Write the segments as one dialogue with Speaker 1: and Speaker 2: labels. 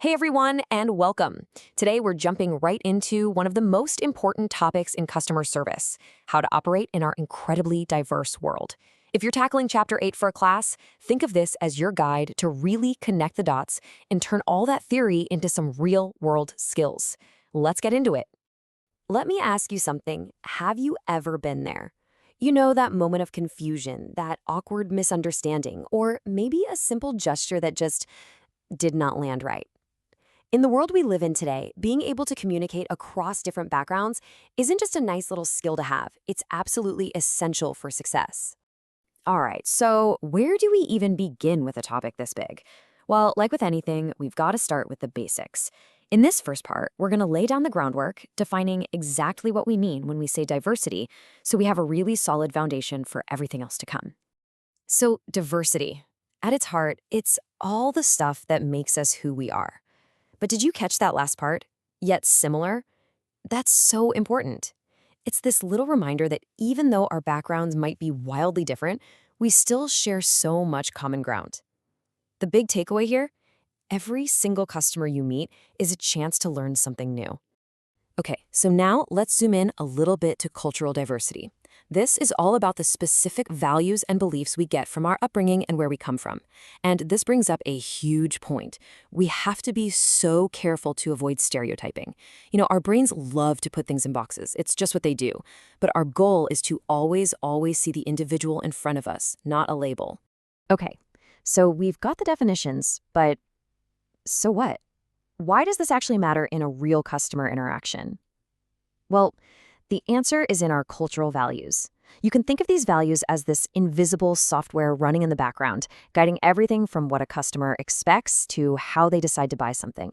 Speaker 1: Hey everyone, and welcome. Today we're jumping right into one of the most important topics in customer service, how to operate in our incredibly diverse world. If you're tackling Chapter 8 for a class, think of this as your guide to really connect the dots and turn all that theory into some real-world skills. Let's get into it. Let me ask you something. Have you ever been there? You know, that moment of confusion, that awkward misunderstanding, or maybe a simple gesture that just did not land right. In the world we live in today, being able to communicate across different backgrounds isn't just a nice little skill to have, it's absolutely essential for success. All right, so where do we even begin with a topic this big? Well, like with anything, we've got to start with the basics. In this first part, we're going to lay down the groundwork, defining exactly what we mean when we say diversity, so we have a really solid foundation for everything else to come. So, diversity. At its heart, it's all the stuff that makes us who we are. But did you catch that last part? Yet similar? That's so important. It's this little reminder that even though our backgrounds might be wildly different, we still share so much common ground. The big takeaway here? Every single customer you meet is a chance to learn something new. Okay, so now let's zoom in a little bit to cultural diversity. This is all about the specific values and beliefs we get from our upbringing and where we come from. And this brings up a huge point. We have to be so careful to avoid stereotyping. You know, our brains love to put things in boxes. It's just what they do. But our goal is to always see the individual in front of us, not a label. Okay, so we've got the definitions, but so what? Why does this actually matter in a real customer interaction? Well, the answer is in our cultural values. You can think of these values as this invisible software running in the background, guiding everything from what a customer expects to how they decide to buy something.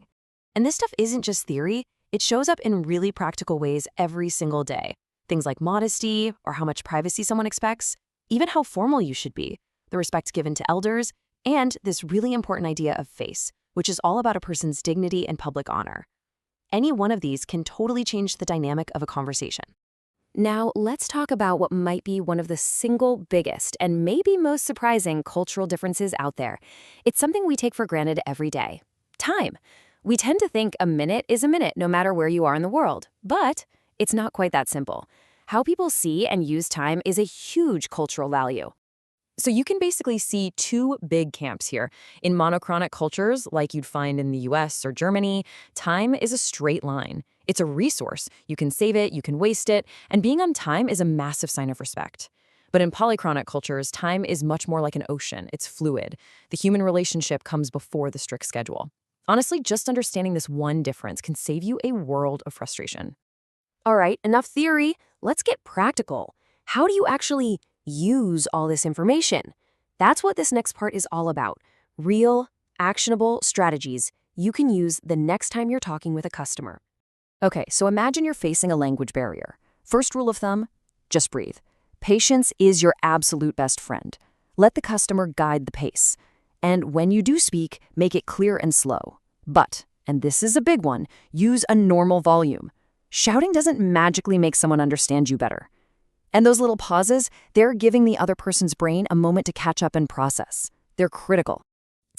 Speaker 1: And this stuff isn't just theory, it shows up in really practical ways every single day. Things like modesty, or how much privacy someone expects, even how formal you should be, the respect given to elders, and this really important idea of face, which is all about a person's dignity and public honor. Any one of these can totally change the dynamic of a conversation. Now, let's talk about what might be one of the single biggest and maybe most surprising cultural differences out there. It's something we take for granted every day. Time. We tend to think a minute is a minute no matter where you are in the world, but it's not quite that simple. How people see and use time is a huge cultural value. So you can basically see two big camps here. In monochronic cultures, like you'd find in the US or Germany, time is a straight line. It's a resource. You can save it, you can waste it, and being on time is a massive sign of respect. But in polychronic cultures, time is much more like an ocean. It's fluid. The human relationship comes before the strict schedule. Honestly, just understanding this one difference can save you a world of frustration. All right, enough theory. Let's get practical. How do you actually use all this information? That's what this next part is all about. Real, actionable strategies you can use the next time you're talking with a customer. Okay, so imagine you're facing a language barrier. First rule of thumb, just breathe. Patience is your absolute best friend. Let the customer guide the pace. And when you do speak, make it clear and slow. But, and this is a big one, use a normal volume. Shouting doesn't magically make someone understand you better. And those little pauses, they're giving the other person's brain a moment to catch up and process. They're critical.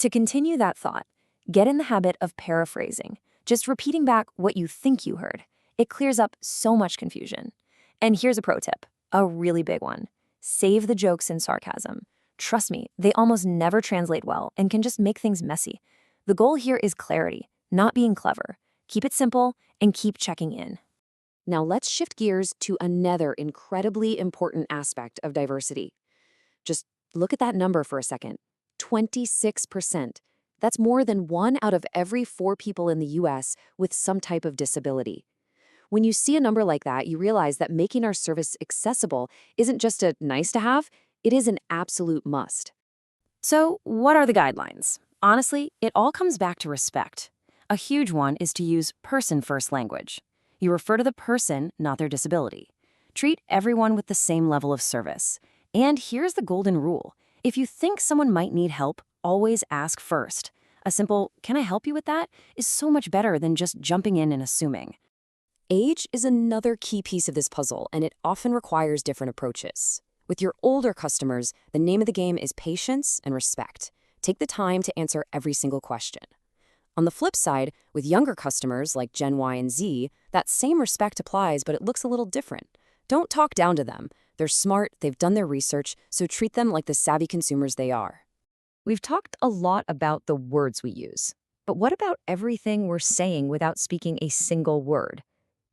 Speaker 1: To continue that thought, get in the habit of paraphrasing, just repeating back what you think you heard. It clears up so much confusion. And here's a pro tip, a really big one. Save the jokes and sarcasm. Trust me, they almost never translate well and can just make things messy. The goal here is clarity, not being clever. Keep it simple and keep checking in. Now let's shift gears to another incredibly important aspect of diversity. Just look at that number for a second. 26%. That's more than 1 out of every 4 people in the US with some type of disability. When you see a number like that, you realize that making our service accessible isn't just a nice to have, it is an absolute must. So, what are the guidelines? Honestly, it all comes back to respect. A huge one is to use person-first language. You refer to the person, not their disability. Treat everyone with the same level of service. And here's the golden rule. If you think someone might need help, always ask first. A simple, "Can I help you with that?" is so much better than just jumping in and assuming. Age is another key piece of this puzzle, and it often requires different approaches. With your older customers, the name of the game is patience and respect. Take the time to answer every single question. On the flip side, with younger customers like Gen Y and Z, that same respect applies, but it looks a little different. Don't talk down to them. They're smart, they've done their research, so treat them like the savvy consumers they are. We've talked a lot about the words we use. But what about everything we're saying without speaking a single word?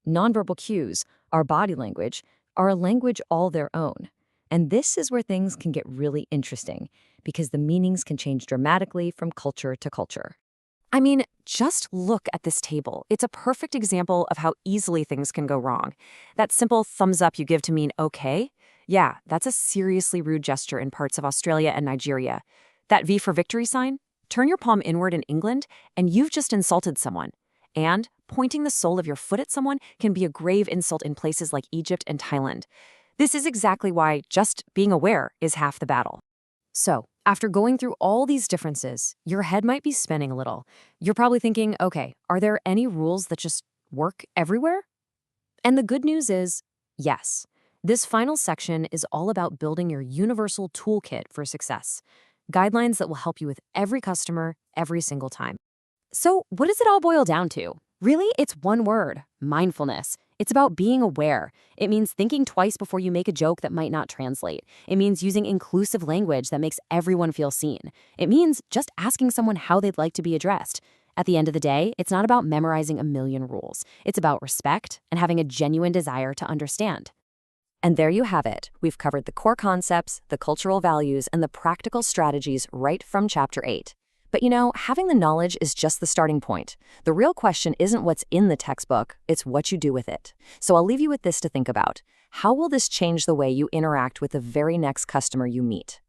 Speaker 1: Nonverbal cues, our body language, are a language all their own. And this is where things can get really interesting, because the meanings can change dramatically from culture to culture. I mean, just look at this table. It's a perfect example of how easily things can go wrong. That simple thumbs up you give to mean okay? Yeah, that's a seriously rude gesture in parts of Australia and Nigeria. That V for victory sign? Turn your palm inward in England, and you've just insulted someone. And pointing the sole of your foot at someone can be a grave insult in places like Egypt and Thailand. This is exactly why just being aware is half the battle. So, after going through all these differences, your head might be spinning a little. You're probably thinking, okay, are there any rules that just work everywhere? And the good news is, yes. This final section is all about building your universal toolkit for success. Guidelines that will help you with every customer, every single time. So, what does it all boil down to? Really, it's one word: mindfulness. It's about being aware. It means thinking twice before you make a joke that might not translate. It means using inclusive language that makes everyone feel seen. It means just asking someone how they'd like to be addressed. At the end of the day, it's not about memorizing a million rules. It's about respect and having a genuine desire to understand. And there you have it. We've covered the core concepts, the cultural values, and the practical strategies right from Chapter 8. But having the knowledge is just the starting point. The real question isn't what's in the textbook, it's what you do with it. So I'll leave you with this to think about. How will this change the way you interact with the very next customer you meet?